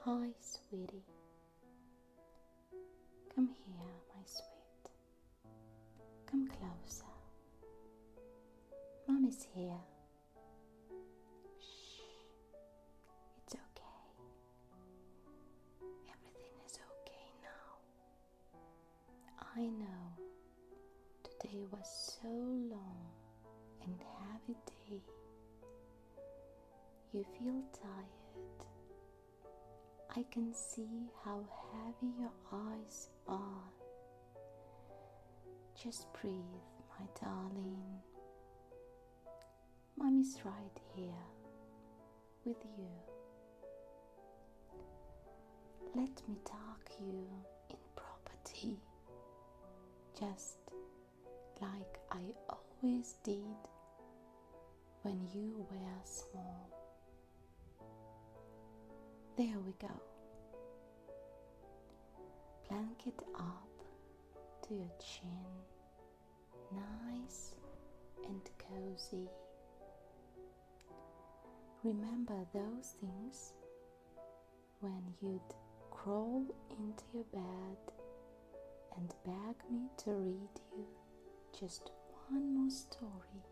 Hi, sweetie. Come here, my sweet. Come closer. Mommy's here. Shh. It's okay. Everything is okay now. I know today was so long and heavy day. You feel tired. I can see how heavy your eyes are. Just breathe, my darling. Mommy's right here with you. Let me tuck you in property, just like I always did when you were small. There we go. Blanket up to your chin, nice and cozy. Remember those things when you'd crawl into your bed and beg me to read you just one more story.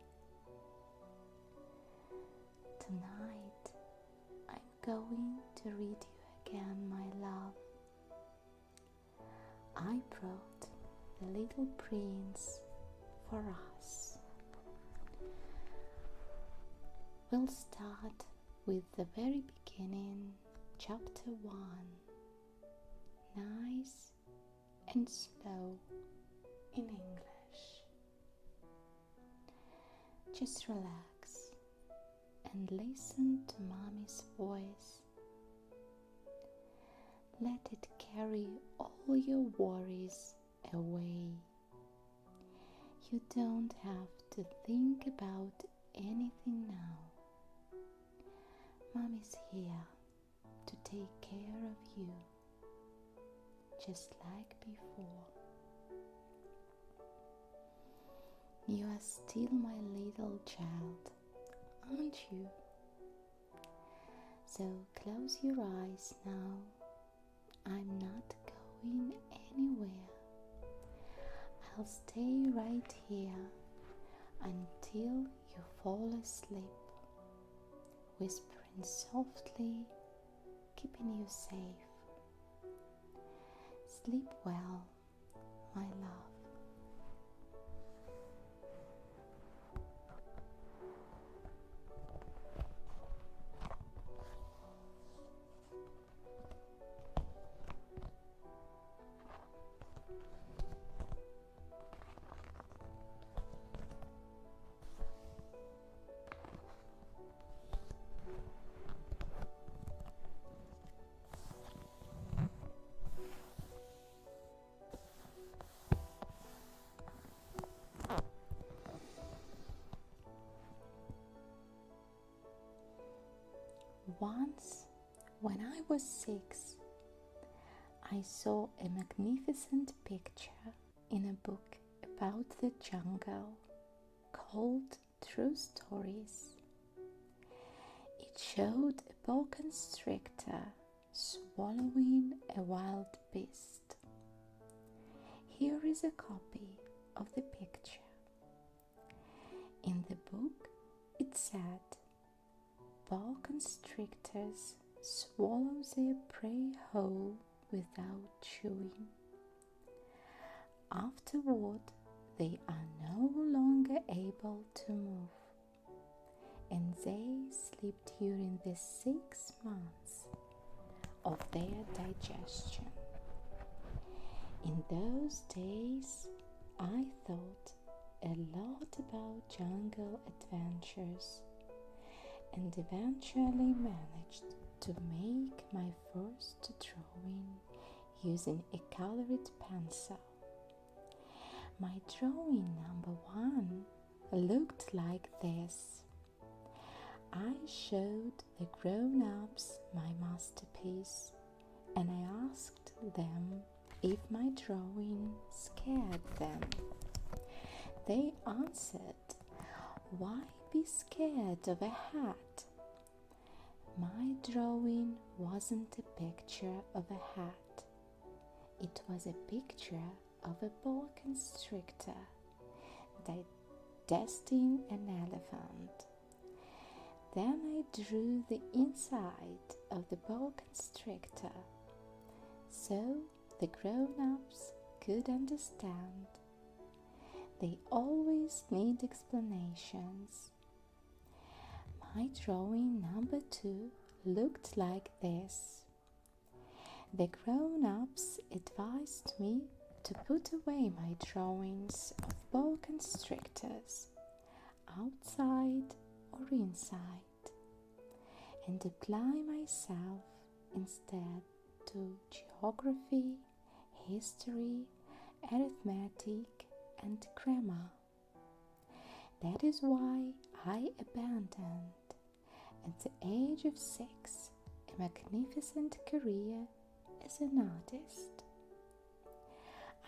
Tonight I'm going to read you again, my love. I brought the little prince for us. We'll start with the very beginning, chapter 1. Nice and slow in English. Just relax and listen to Mommy's voice. Let it carry all your worries away. You don't have to think about anything now. Mommy's here to take care of you, just like before. You are still my little child, aren't you? So close your eyes now. I'm not going anywhere. I'll stay right here until you fall asleep, whispering softly, keeping you safe. Sleep well, my love. Once, when I was 6, I saw a magnificent picture in a book about the jungle called True Stories. It showed a boa constrictor swallowing a wild beast. Here is a copy of the picture. In the book, it said, boa constrictors swallow their prey whole without chewing. Afterward, they are no longer able to move, and they sleep during the 6 months of their digestion. In those days, I thought a lot about jungle adventures and eventually managed to make my first drawing using a colored pencil. My drawing number 1 looked like this. I showed the grown-ups my masterpiece and I asked them if my drawing scared them. They answered, "Why be scared of a hat? My drawing wasn't a picture of a hat. It was a picture of a boa constrictor digesting an elephant. Then I drew the inside of the boa constrictor so the grown-ups could understand. They always need explanations. My drawing number 2 looked like this. The grown-ups advised me to put away my drawings of boa constrictors, outside or inside, and apply myself instead to geography, history, arithmetic, and grammar. That is why I abandoned, at the age of 6, a magnificent career as an artist.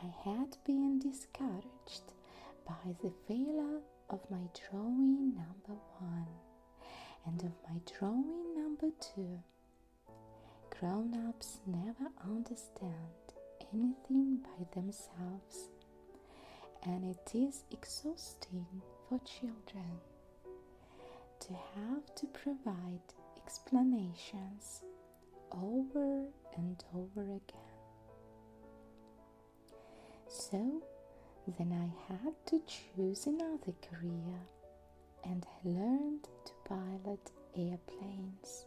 I had been discouraged by the failure of my drawing number 1 and of my drawing number 2. Grown-ups never understand anything by themselves, and it is exhausting for children to have to provide explanations over and over again. So then I had to choose another career, and I learned to pilot airplanes.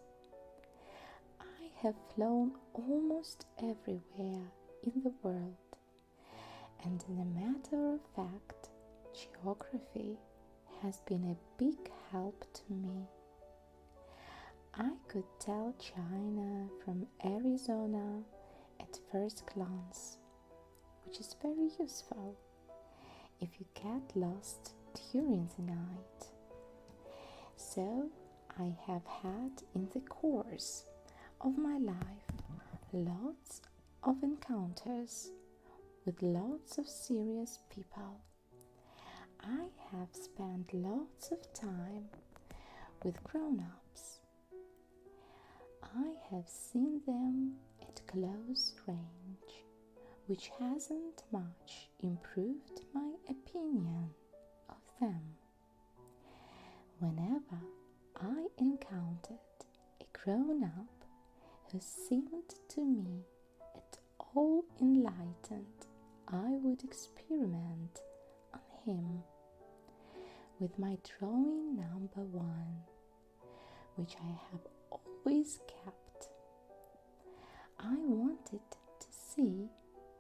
I have flown almost everywhere in the world, and in a matter of fact, geography has been a big help to me. I could tell China from Arizona at first glance, which is very useful if you get lost during the night. So I have had in the course of my life lots of encounters with lots of serious people. I have spent lots of time with grown-ups. I have seen them at close range, which hasn't much improved my opinion of them. Whenever I encountered a grown-up who seemed to me at all enlightened, I would experiment on him with my drawing number 1, which I have always kept. I wanted to see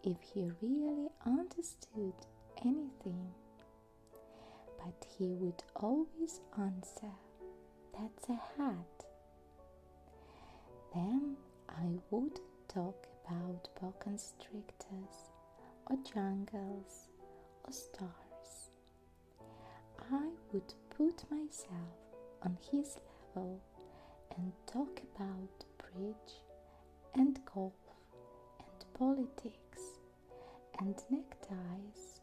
if he really understood anything, but he would always answer, "That's a hat." Then I would talk about boa constrictors or jungles or stars. I would put myself on his level and talk about bridge and golf and politics and neckties.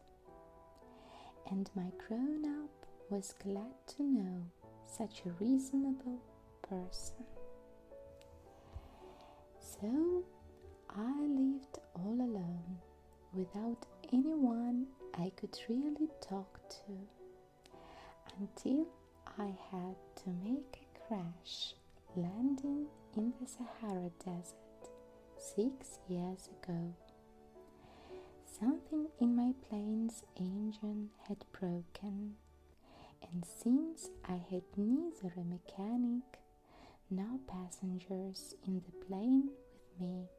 And my grown-up was glad to know such a reasonable person. So I lived all alone, without anyone I could really talk to, until I had to make a crash landing in the Sahara Desert 6 years ago. Something in my plane's engine had broken, and since I had neither a mechanic nor passengers in the plane with me,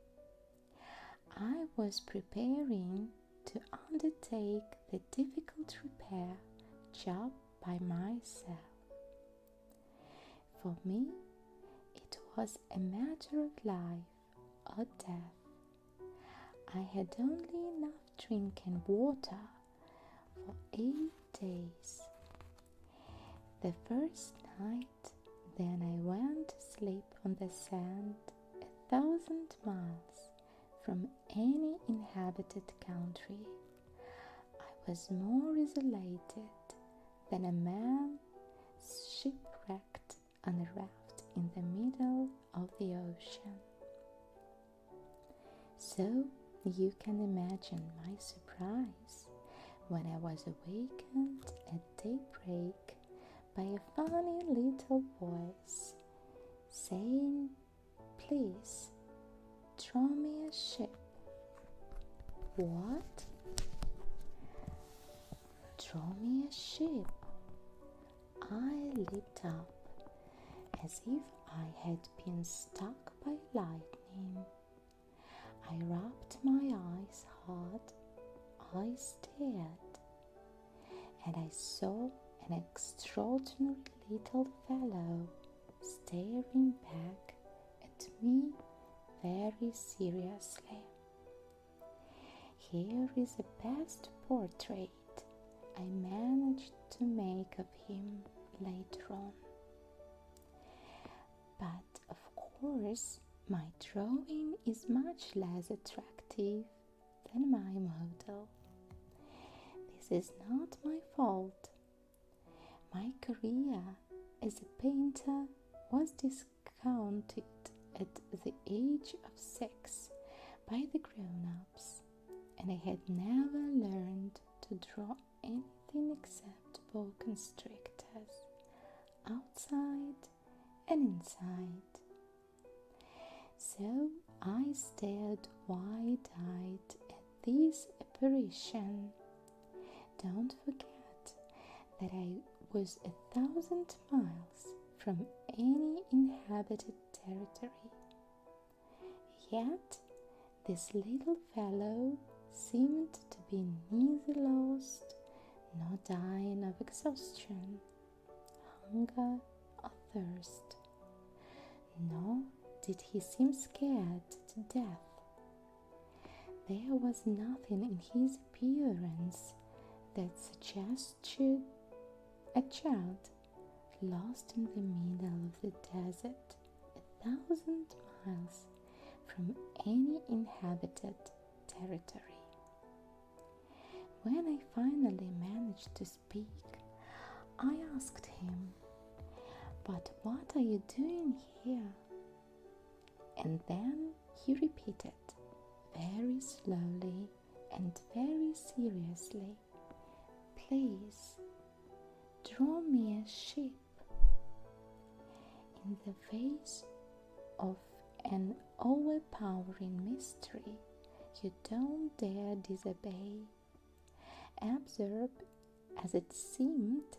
I was preparing to undertake the difficult repair job by myself. For me, it was a matter of life or death. I had only enough drink and water for 8 days. The first night, then I went to sleep on the sand 1,000 miles from any inhabited country. I was more isolated than a man shipwrecked on a raft in the middle of the ocean. So you can imagine my surprise when I was awakened at daybreak by a funny little voice saying, "Please, draw me a ship." What? Draw me a ship? I leaped up as if I had been struck by lightning. I rubbed my eyes hard. I stared, and I saw an extraordinary little fellow staring back at me very seriously. Here is the best portrait I managed to make of him later on. But of course, my drawing is much less attractive than my model. This is not my fault. My career as a painter was discounted at the age of 6 by the grown-ups, and I had never learned to draw anything except boa constrictors, outside and inside. So I stared wide-eyed at this apparition. Don't forget that I was 1,000 miles from any inhabited territory. Yet this little fellow seemed to be neither lost nor dying of exhaustion, hunger, or thirst, nor did he seem scared to death. There was nothing in his appearance that suggested a child lost in the middle of the desert, 1,000 miles from any inhabited territory. When I finally managed to speak, I asked him, "But what are you doing here?" And then he repeated, very slowly and very seriously, "Please, draw me a ship." In the face of an overpowering mystery, you don't dare disobey. Absurd as it seemed,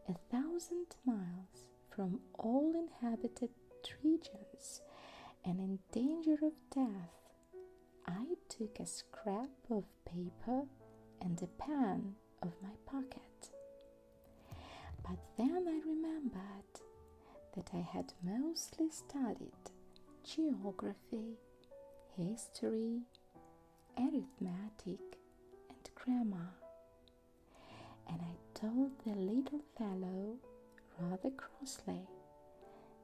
1,000 miles from all inhabited regions and in danger of death, I took a scrap of paper and a pen of my pocket. But then I remembered that I had mostly studied geography, history, arithmetic, and grammar, and I told the little fellow rather crossly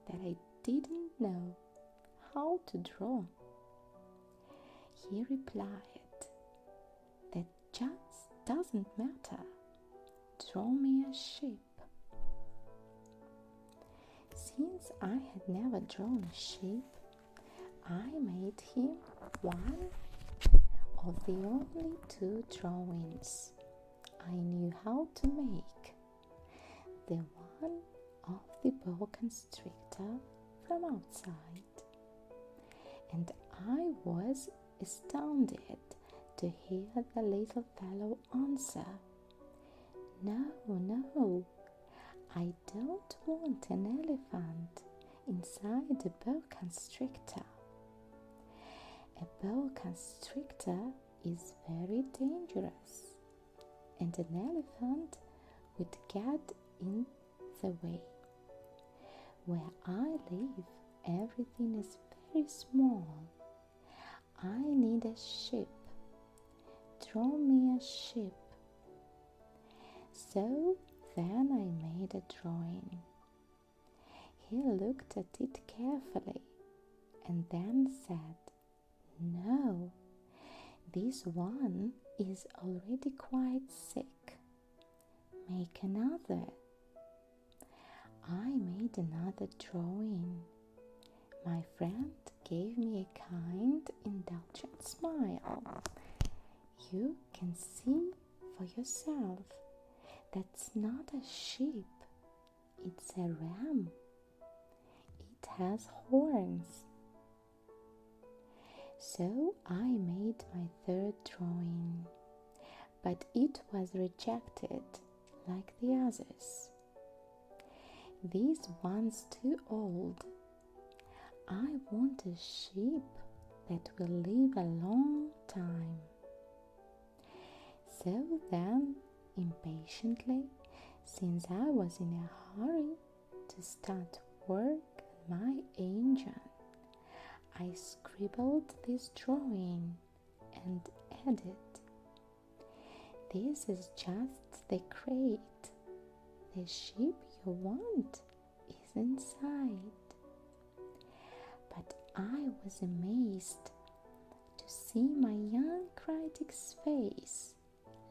that I didn't know how to draw. He replied, "That just doesn't matter. Draw me a ship." Since I had never drawn a ship, I made him one of the only 2 drawings I knew how to make. The one of the boa constrictor from outside. And I was astounded to hear the little fellow answer, No, I don't want an elephant inside a boa constrictor. A boa constrictor is very dangerous, and an elephant would get in the way. Where I live, everything is very small. I need a ship. Draw me a ship. So then I made a drawing. He looked at it carefully and then said, "No, this one is already quite sick. Make another." I made another drawing My friend gave me a kind, indulgent smile. You can see for yourself. That's not a sheep. It's a ram. It has horns. So I made my third drawing, but it was rejected like the others. This one's too old. I want a sheep that will live a long time. So then, impatiently, since I was in a hurry to start work on my engine, I scribbled this drawing and added, "This is just the crate. The sheep you want is inside." But I was amazed to see my young critic's face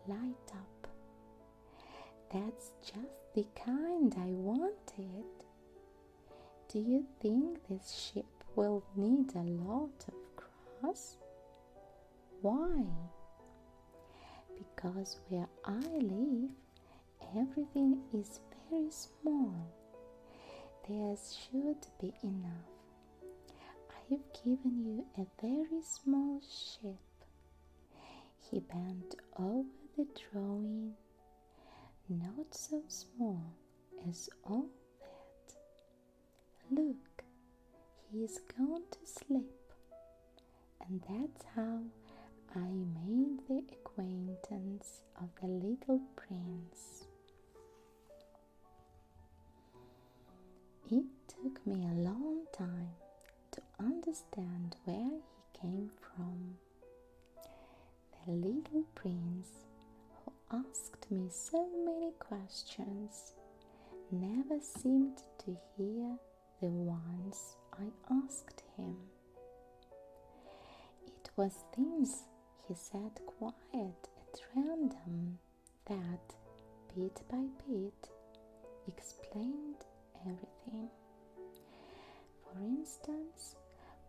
light up. That's just the kind I wanted. Do you think this sheep will need a lot of grass? Why? Because where I live, everything is very small. There should be enough. I've given you a very small sheep. He bent over the drawing, not so small as all that. Look, he is gone to sleep. And that's how I made the acquaintance of the little prince. It took me a long time to understand where he came from. The little prince, who asked me so many questions, never seemed to hear the ones I asked him. It was things he said quite at random that, bit by bit, explained everything. For instance,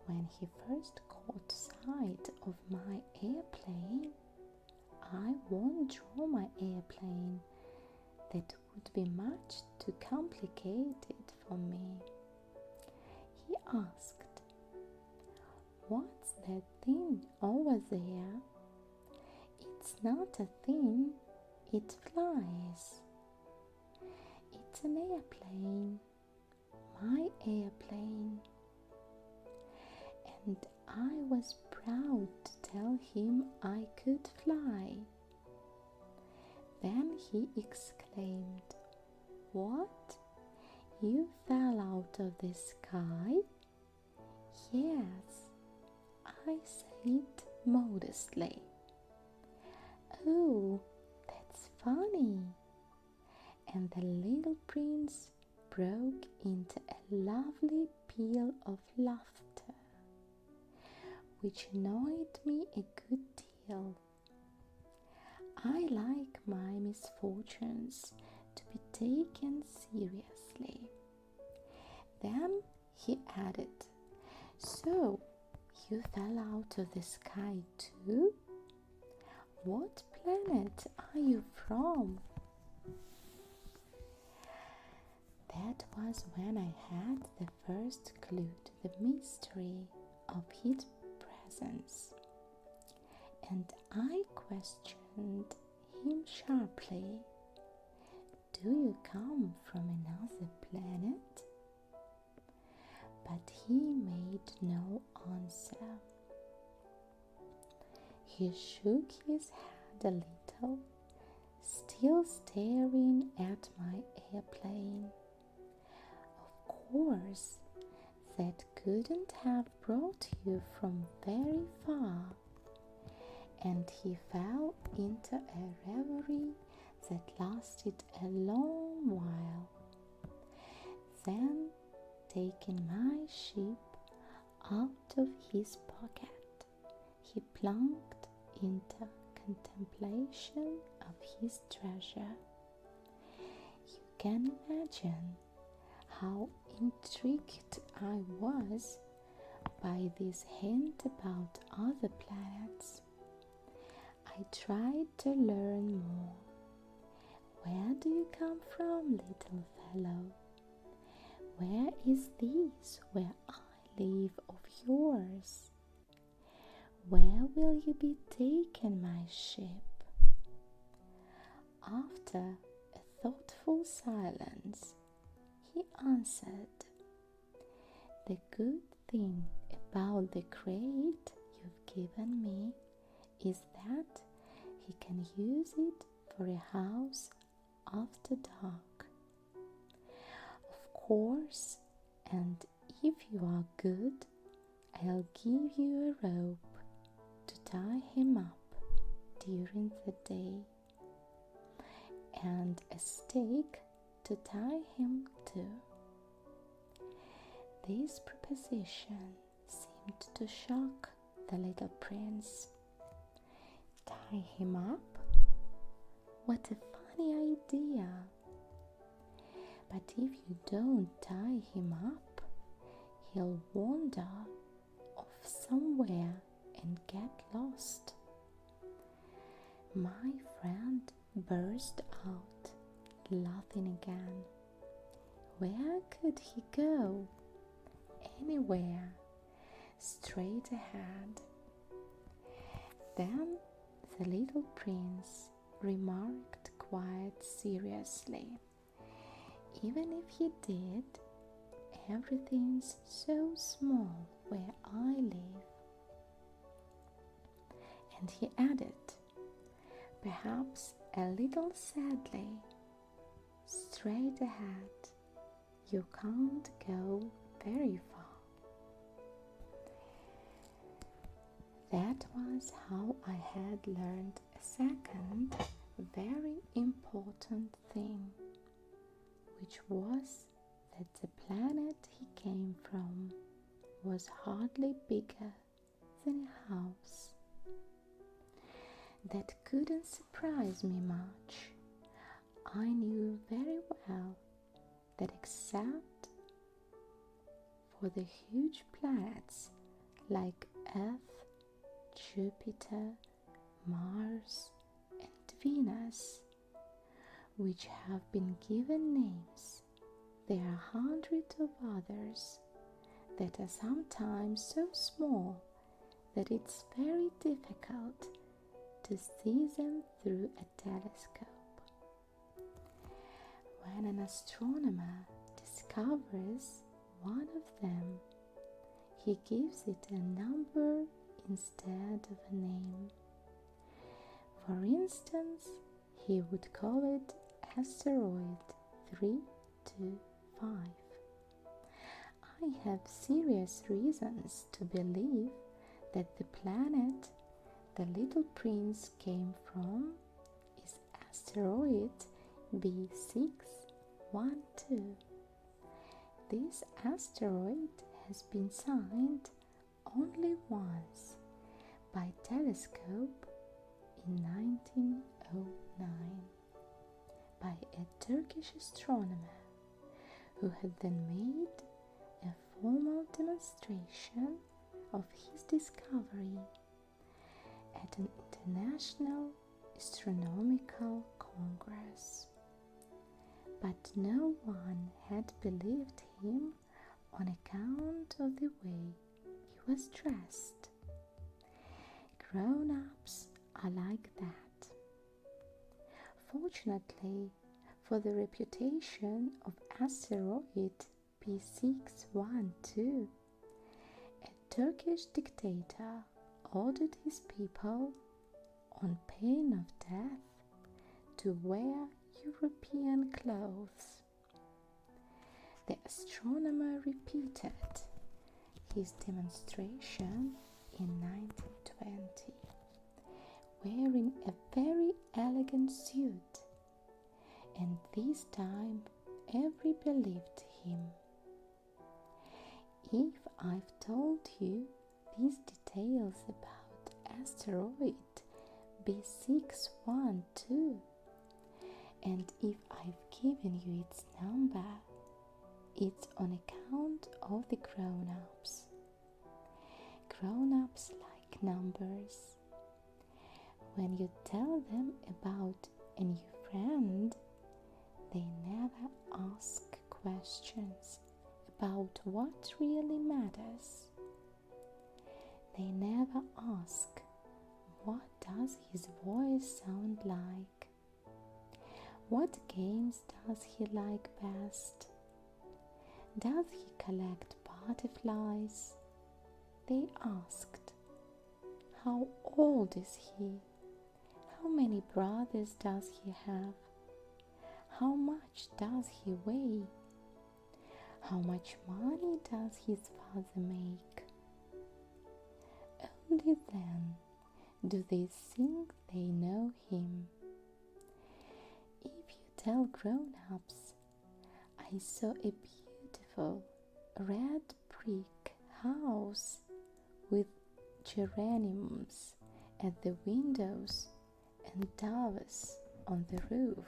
when he first caught sight of my airplane, I won't draw my airplane. That would be much too complicated for me. He asked, "What's that thing over there?" "It's not a thing, it flies." "It's an airplane, my airplane." And I was proud to tell him I could fly. Then he exclaimed, "What? You fell out of the sky?" "Yes," I said modestly. "Oh, that's funny." And the little prince broke into a lovely peal of laughter, which annoyed me a good deal. I like my misfortunes to be taken seriously. Then he added, "So, you fell out of the sky too? What planet are you from?" That was when I had the first clue to the mystery of his presence, and I questioned him sharply. "Do you come from another planet?" But he made no answer. He shook his head a little, still staring at my airplane. "Of course, that couldn't have brought you from very far." And he fell into a reverie that lasted a long while. Then, taking my sheep out of his pocket, he plunged into contemplation of his treasure. You can imagine how intrigued I was by this hint about other planets, I tried to learn more. Where do you come from, little fellow? Where is this where I live of yours? Where will you be taken, my ship? After a thoughtful silence, he answered, the good thing about the crate you've given me is that he can use it for a house after dark. Of course, and if you are good, I'll give you a rope to tie him up during the day and a stake to tie him to. This proposition seemed to shock the little prince. Tie him up? What a funny idea! But if you don't tie him up, he'll wander off somewhere and get lost. My friend burst out, laughing again. Where could he go? Anywhere, straight ahead. Then the little prince remarked quite seriously, even if he did, everything's so small where I live. And he added, perhaps a little sadly, straight ahead, you can't go very far. That was how I had learned a second very important thing, which was that the planet he came from was hardly bigger than a house. That couldn't surprise me much. I knew very well that except for the huge planets like Earth, Jupiter, Mars, and Venus, which have been given names, there are hundreds of others that are sometimes so small that it's very difficult to see them through a telescope. When an astronomer discovers one of them, he gives it a number instead of a name. For instance, he would call it asteroid 325. I have serious reasons to believe that the planet the little prince came from is asteroid B612. This asteroid has been signed only once by telescope in 1909 by a Turkish astronomer who had then made a formal demonstration of his discovery at an international astronomical congress. But no one had believed him on account of the way he was dressed. Grown-ups are like that. Fortunately for the reputation of asteroid B612, a Turkish dictator ordered his people, on pain of death, to wear European clothes. The astronomer repeated his demonstration in 1920, wearing a very elegant suit, and this time every believed him. If I've told you these details about asteroid B612, and if I've given you its number, it's on account of the grown-ups. you tell them about a new friend, they never ask questions about what really matters. They never ask, what does his voice sound like? What games does he like best? Does he collect butterflies? They asked, how old is he? How many brothers does he have? How much does he weigh? How much money does his father make? Only then do they think they know him. If you tell grown-ups, I saw a beautiful red brick house with geraniums at the windows and doves on the roof,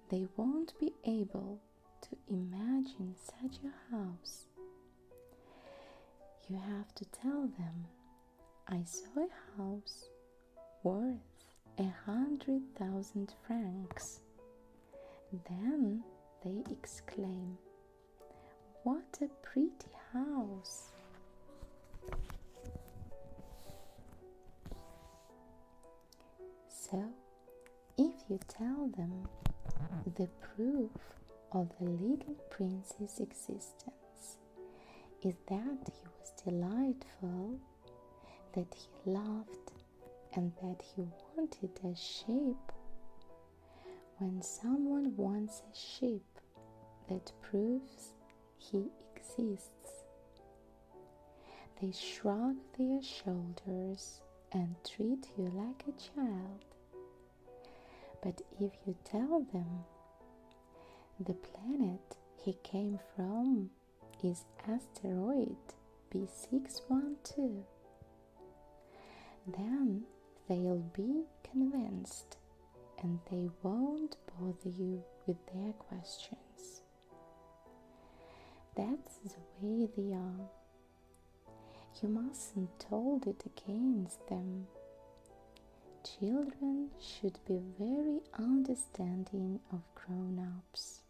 they won't be able to imagine such a house. You have to tell them, I saw a house worth 100,000 francs. Then they exclaim, what a pretty house! So, if you tell them the proof of the little prince's existence is that he was delightful, that he loved, and that he wanted a sheep, when someone wants a sheep, that proves he exists. They shrug their shoulders and treat you like a child. But if you tell them the planet he came from is asteroid B612, then they'll be convinced and they won't bother you with their questions. That's the way they are. You mustn't hold it against them. Children should be very understanding of grown-ups.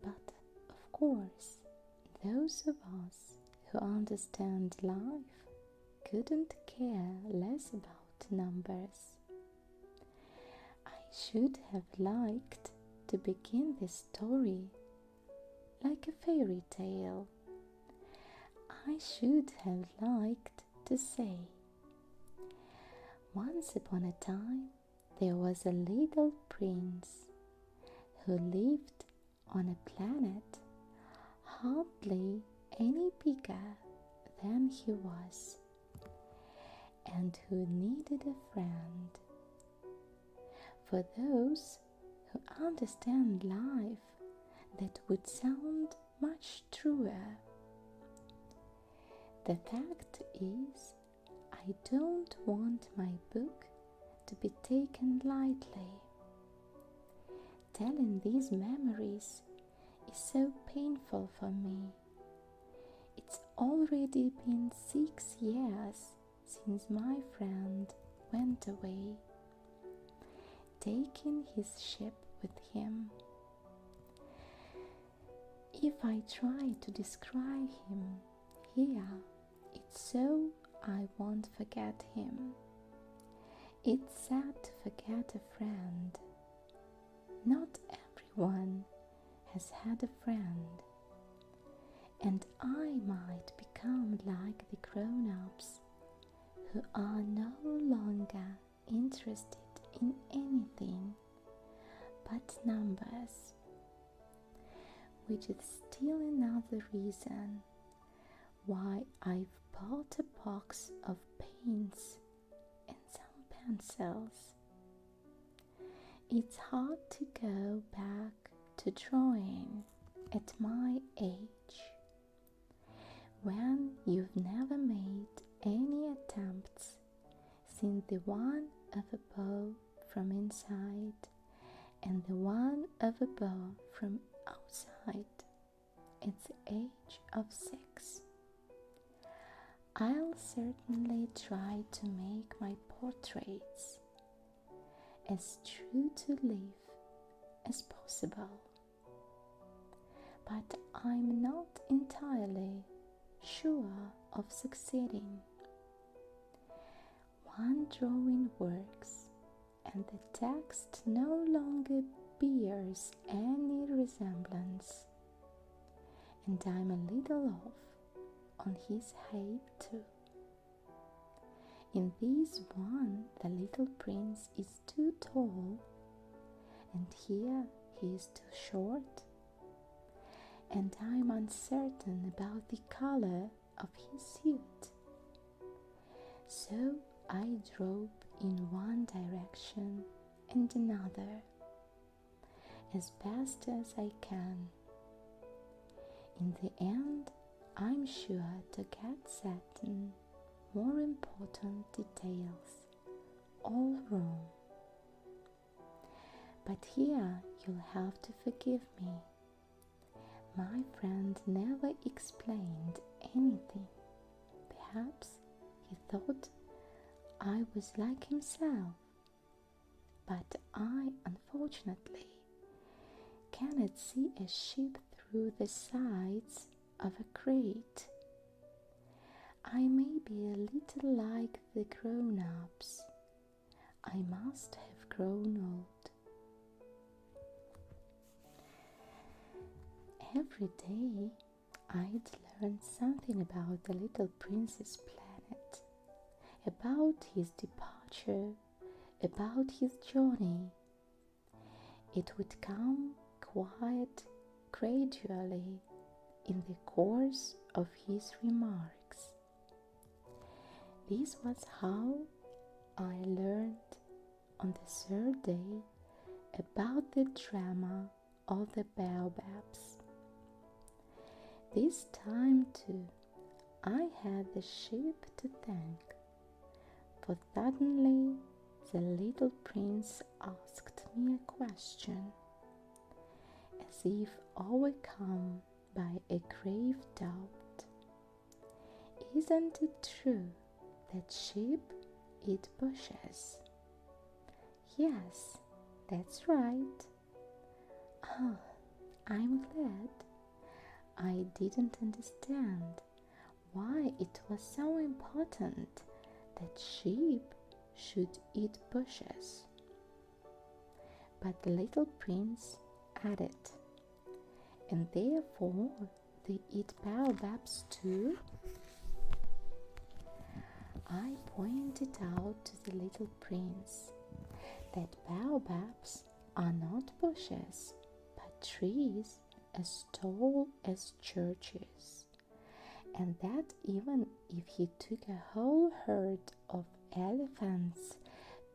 But, of course, those of us who understand life couldn't care less about numbers. I should have liked to begin this story like a fairy tale. I should have liked to say, once upon a time there was a little prince who lived on a planet hardly any bigger than he was, and who needed a friend. For those who understand life, that would sound much truer. The fact is, I don't want my book to be taken lightly. Telling these memories is so painful for me. It's already been 6 years since my friend went away, taking his ship with him. If I try to describe him here, it's so I won't forget him. It's sad to forget a friend. Not everyone has had a friend, and I might become like the grown-ups who are no longer interested in anything but numbers, which is still another reason why I've bought a box of paints and some pencils. It's hard to go back to drawing at my age, when you've never made any attempts since the one of a bow from inside and the one of a bow from outside at the age of 6. I'll certainly try to make my portraits as true to life as possible, but I'm not entirely sure of succeeding. One drawing works and the text no longer bears any resemblance, and I'm a little off on his height too. In this one, the little prince is too tall, and here he is too short, and I'm uncertain about the color of his suit. So I drove in one direction and another as best as I can. In the end, I'm sure to get certain more important details all wrong. But here you'll have to forgive me. My friend never explained anything. Perhaps he thought I was like himself, but I, unfortunately, cannot see a sheep through the sides of a crate. I may be a little like the grown-ups. I must have grown old. Every day I'd learn something about the little prince's planet, about his departure, about his journey. It would come quite gradually in the course of his remarks. This was how I learned on the third day about the drama of the baobabs. This time too I had the sheep to thank, for suddenly the little prince asked me a question, as if overcome by a grave doubt. Isn't it true that sheep eat bushes? Yes, that's right. Ah, I'm glad. I didn't understand why it was so important that sheep should eat bushes. But the little prince added, and therefore they eat baobabs too? I pointed out to the little prince that baobabs are not bushes, but trees as tall as churches, and that even if he took a whole herd of elephants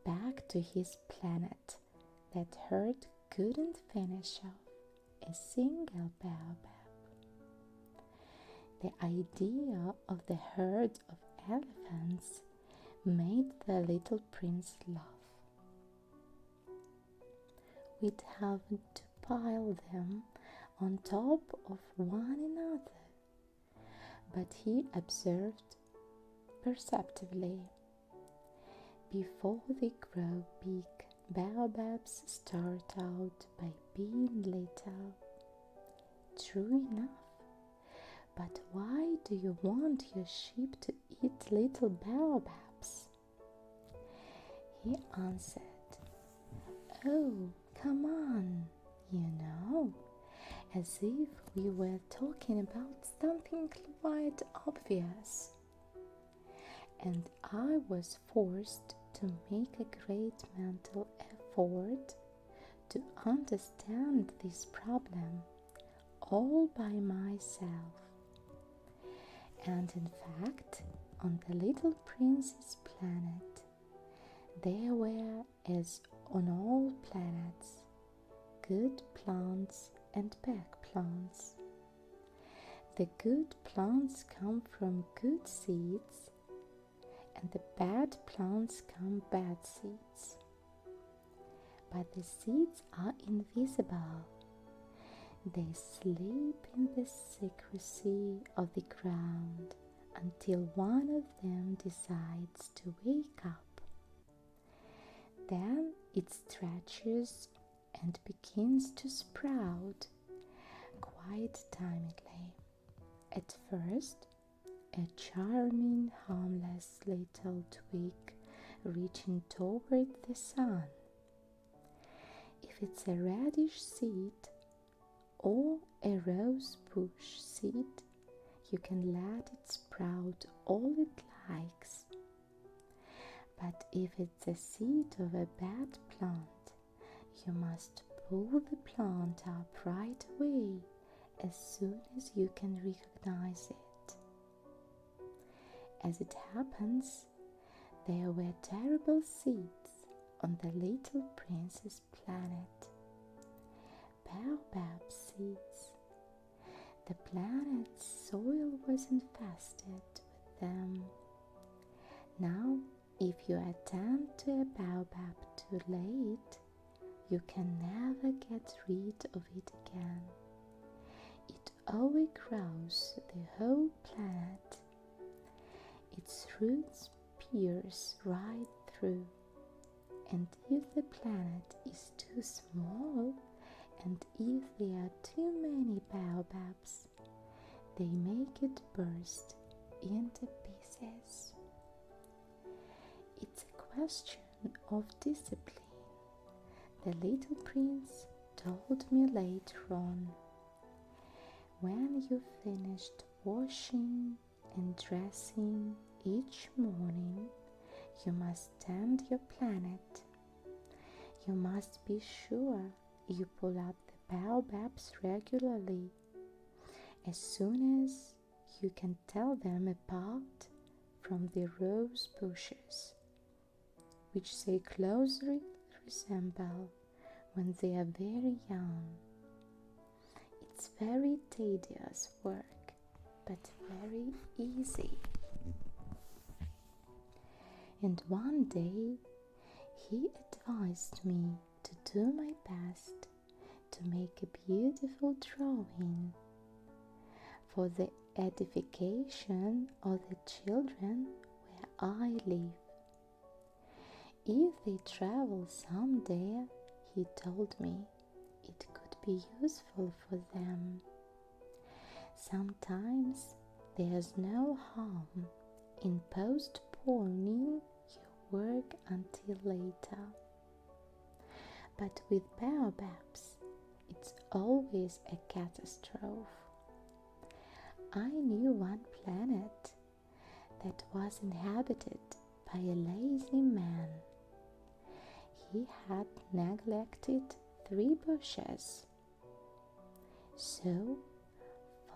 back to his planet, that herd couldn't finish off a single baobab. The idea of the herd of elephants made the little prince laugh. We'd have to pile them on top of one another, but he observed perceptively, before they grow big, baobabs start out by being little. True enough, but why do you want your sheep to eat little baobabs? He answered, "Oh, come on, as if we were talking about something quite obvious." And I was forced to make a great mental effort to understand this problem all by myself. And in fact, on the little prince's planet, there were, as on all planets, good plants and bad plants. The good plants come from good seeds, and the bad plants come bad seeds. But the seeds are invisible. They sleep in the secrecy of the ground until one of them decides to wake up. Then it stretches and begins to sprout quite timidly. At first, a charming, harmless little twig reaching toward the sun. If it's a radish seed or a rose bush seed, you can let it sprout all it likes. But if it's a seed of a bad plant, you must pull the plant up right away as soon as you can recognize it. As it happens, there were terrible seeds on the little prince's planet. Baobab seeds. The planet's soil was infested with them. Now, if you attend to a baobab too late, you can never get rid of it again. It overgrows the whole planet. Its roots pierce right through, and if the planet is too small, and if there are too many baobabs, they make it burst into pieces. It's a question of discipline, the little prince told me later on. When you've finished washing and dressing each morning, you must tend your planet. You must be sure you pull up the baobabs regularly, as soon as you can tell them apart from the rose bushes, which they closely resemble when they are very young. It's very tedious work, but very easy. And one day he advised me to do my best to make a beautiful drawing for the edification of the children where I live. If they travel someday, he told me, it could be useful for them. Sometimes there's no harm in postponing your work until later. But with baobabs, it's always a catastrophe. I knew one planet that was inhabited by a lazy man. He had neglected 3 bushes. So,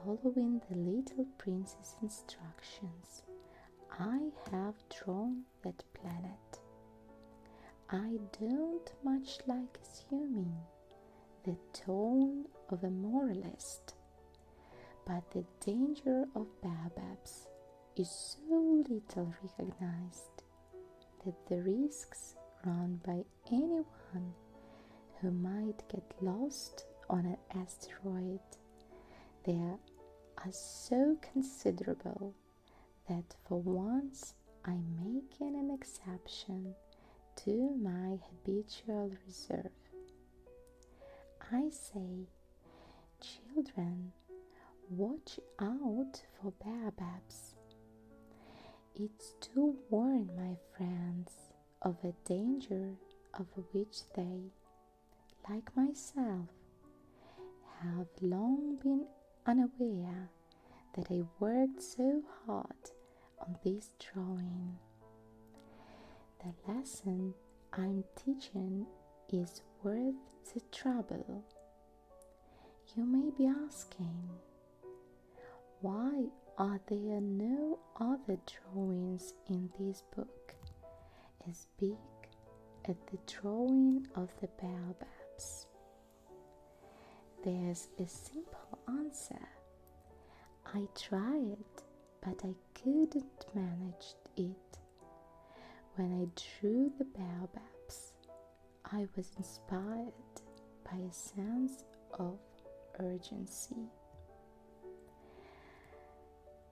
following the little prince's instructions, I have drawn that planet. I don't much like assuming the tone of a moralist, but the danger of baobabs is so little recognized that the risks run by anyone who might get lost on an asteroid there are so considerable that for once I'm making an exception to my habitual reserve. I say, children, watch out for baobabs. It's to warn my friends of a danger of which they, like myself, have long been unaware that I worked so hard on this drawing. The lesson I'm teaching is worth the trouble. You may be asking, why are there no other drawings in this book as big as the drawing of the baobabs? There's a simple answer. I tried, but I couldn't manage it. When I drew the baobabs, I was inspired by a sense of urgency.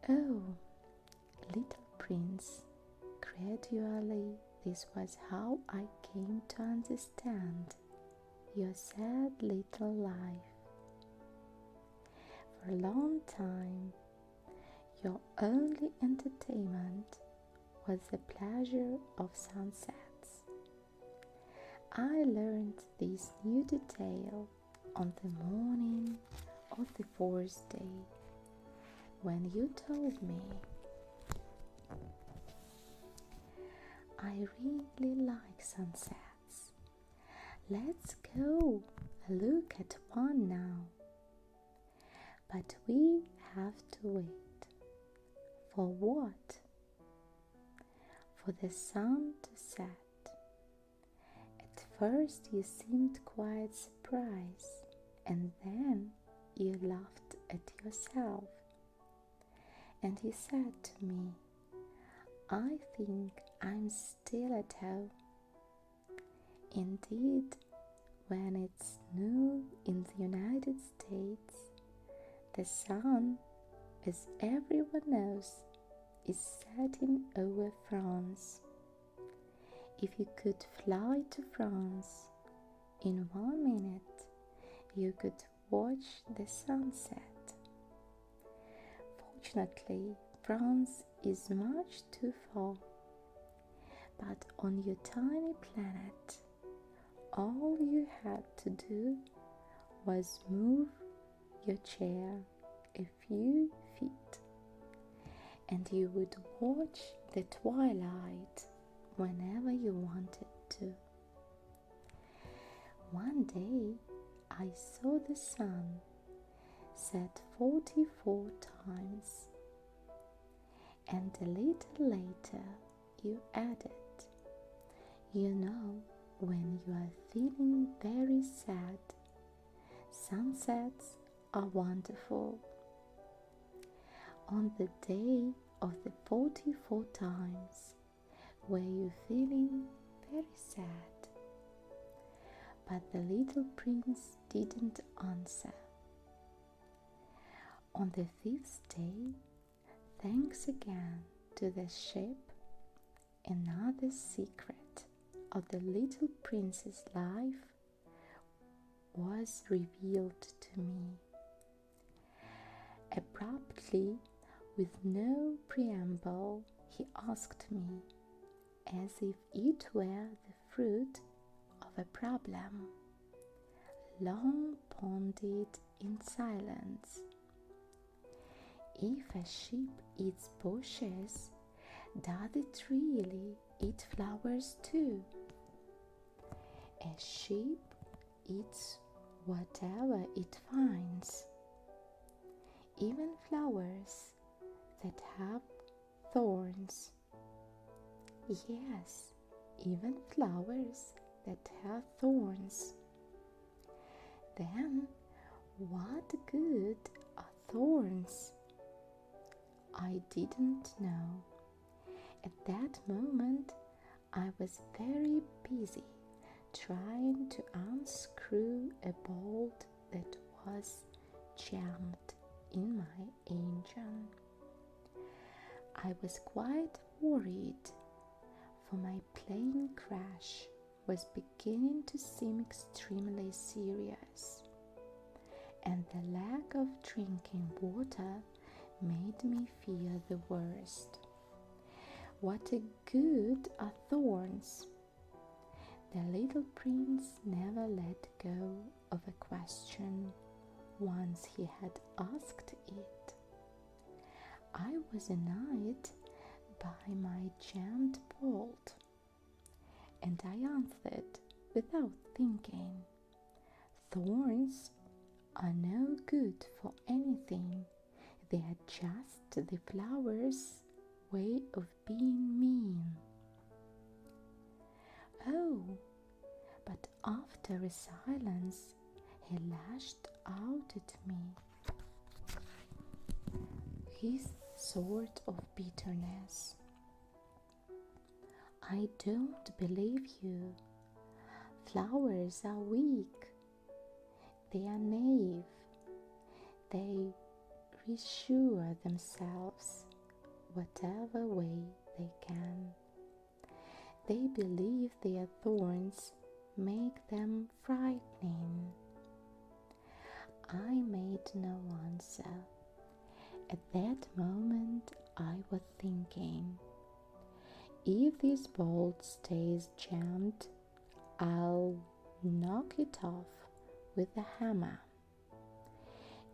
Oh, Little prince, gradually this was how I came to understand your sad little life. For a long time, your only entertainment was the pleasure of sunsets. I learned this new detail on the morning of the fourth day, when you told me, I really like sunsets. Let's go look at one now. But we have to wait. For what? For the sun to set. At first you seemed quite surprised, and then you laughed at yourself. And you said to me, I think I'm still at home. Indeed, when it's noon in the United States, the sun, as everyone knows, is setting over France. If you could fly to France in 1 minute, you could watch the sunset. Fortunately, France is much too far, but on your tiny planet, all you had to do was move your chair a few feet, and you would watch the twilight whenever you wanted to. One day I saw the sun set 44 times, and a little later you added, you know, when you are feeling very sad, sunsets are wonderful. On the day of the 44 times, were you feeling very sad? But the little prince didn't answer. On the 5th day, thanks again to the ship, another secret of the little prince's life was revealed to me. Abruptly, with no preamble, he asked me, as if it were the fruit of a problem, long pondered in silence. If a sheep eats bushes, does it really eat flowers too? A sheep eats whatever it finds, even flowers that have thorns. Yes, even flowers that have thorns. Then, what good are thorns? I didn't know. At that moment, I was very busy trying to unscrew a bolt that was jammed in my engine. I was quite worried, for my plane crash was beginning to seem extremely serious, and the lack of drinking water made me fear the worst. What a good are thorns! The little prince never let go of a question once he had asked it. I was annoyed by my jammed bolt, and I answered without thinking, thorns are no good for anything. They are just the flower's way of being mean. Oh, but after a silence, he lashed out at me his sort of bitterness. I don't believe you. Flowers are weak. They are naive. They reassure themselves whatever way they can. They believe their thorns make them frightening. I made no answer. At that moment I was thinking, if this bolt stays jammed, I'll knock it off with a hammer.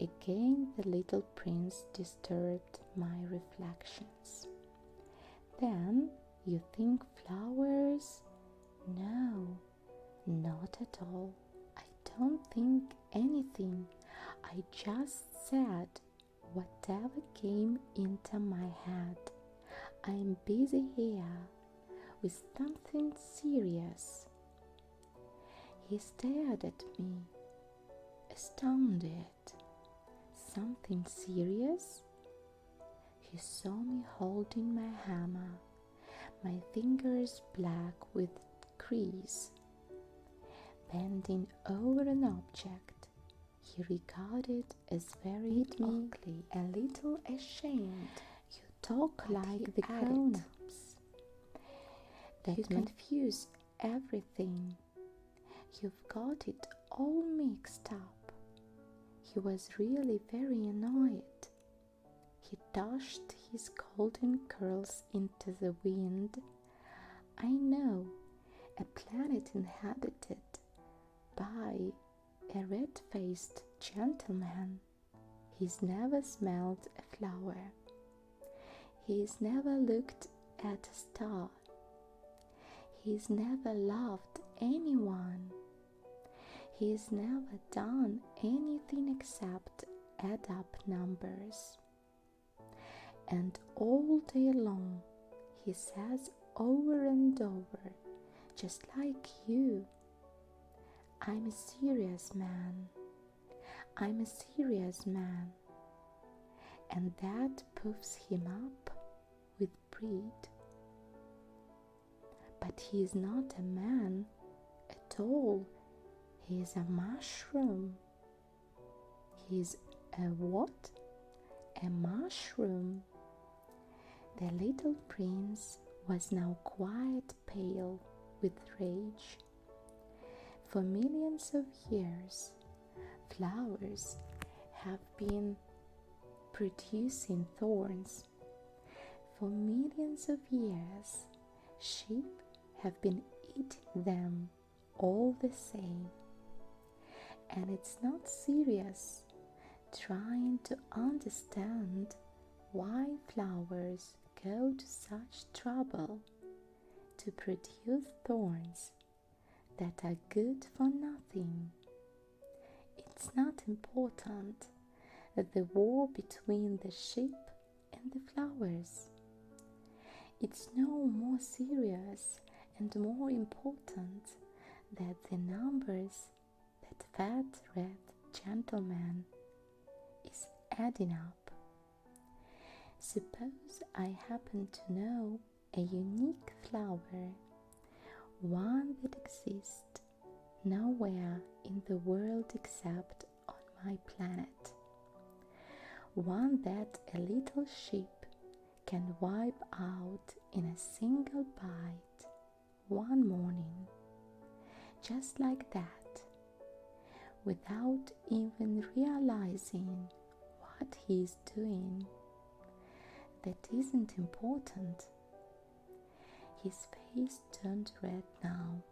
Again the little prince disturbed my reflections. Then you think flowers? No, not at all. I don't think anything. I just said whatever came into my head. I'm busy here with something serious. He stared at me, astounded. Something serious? He saw me holding my hammer, my fingers black with grease. Bending over an object, he regarded as very ugly, a little ashamed. You talk like the grown-ups. That confuse everything. You've got it all mixed up. He was really very annoyed. He tossed his golden curls into the wind. I know, a planet inhabited by a red-faced gentleman. He's never smelled a flower. He's never looked at a star. He's never loved anyone. He's never done anything except add up numbers. And all day long he says over and over, just like you, I'm a serious man. I'm a serious man. And that puffs him up with pride. But he is not a man at all. He is a mushroom. He is a what? A mushroom. The little prince was now quite pale with rage. For millions of years, flowers have been producing thorns. For millions of years, sheep have been eating them all the same. And it's not serious trying to understand why flowers go to such trouble to produce thorns that are good for nothing. It's not important that the war between the sheep and the flowers. It's no more serious and more important than the numbers that fat red gentleman is adding up. Suppose I happen to know a unique flower, one that exists nowhere in the world except on my planet, one that a little sheep can wipe out in a single bite one morning, just like that, without even realizing what he is doing. That isn't important. His face turned red now,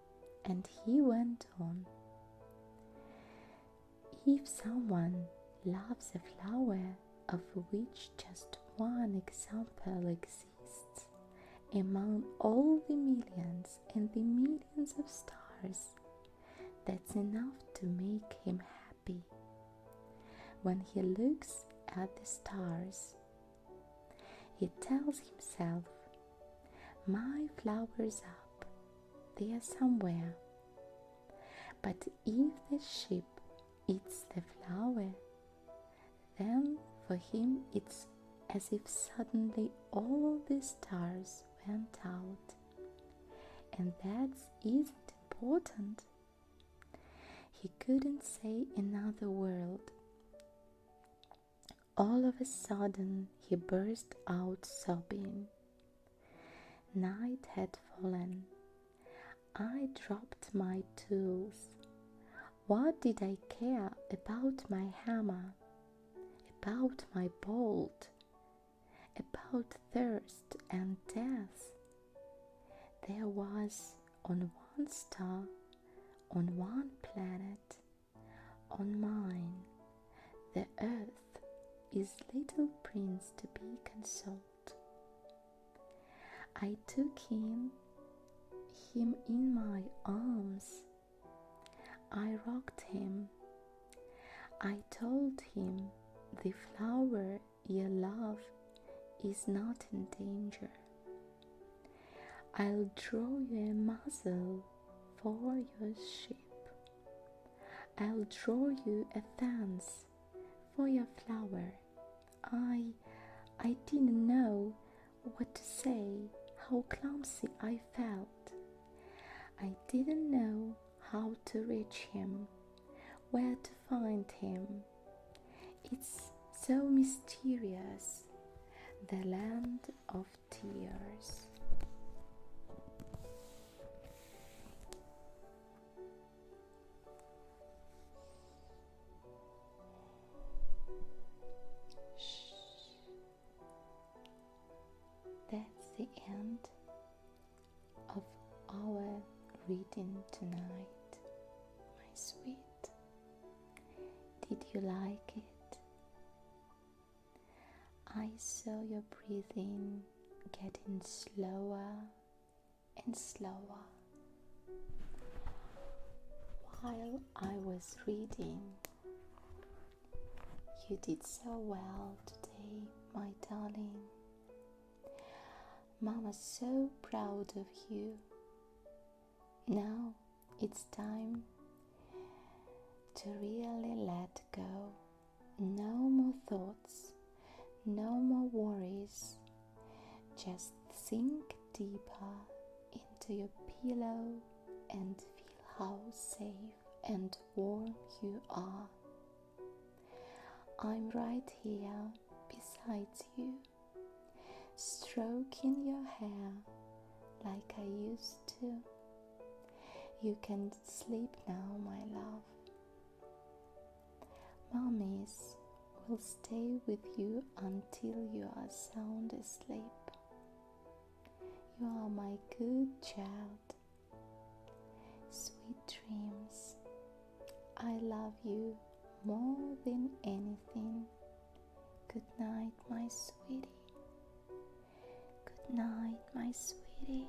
and he went on. If someone loves a flower of which just one example exists among all the millions and the millions of stars, that's enough to make him happy. When he looks at the stars, he tells himself, my flower's up there somewhere. But if the sheep eats the flower, then for him it's as if suddenly all the stars went out. And that isn't important. He couldn't say another word. all of a sudden he burst out sobbing. Night had fallen. I dropped my tools. What did I care about my hammer, about my bolt, about thirst and death? There was on one star, on one planet, on mine, the earth is little prince to be consoled. I took him in my arms. I rocked him. I told him the flower you love is not in danger. I'll draw you a muzzle for your ship. I'll draw you a fence for your flower. I didn't know what to say, how clumsy I felt. I didn't know how to reach him, where to find him. It's so mysterious, the land of tears. That's the end of our reading tonight, my sweet. Did you like it? I saw your breathing getting slower and slower while I was reading. You did so well today, my darling. Mama's so proud of you. Now it's time to really let go. No more thoughts, no more worries. Just sink deeper into your pillow and feel how safe and warm you are. I'm right here beside you, stroking your hair like I used to. You can sleep now, my love. Mummies will stay with you until you are sound asleep. You are my good child. Sweet dreams. I love you more than anything. Good night, my sweetie. Good night, my sweetie.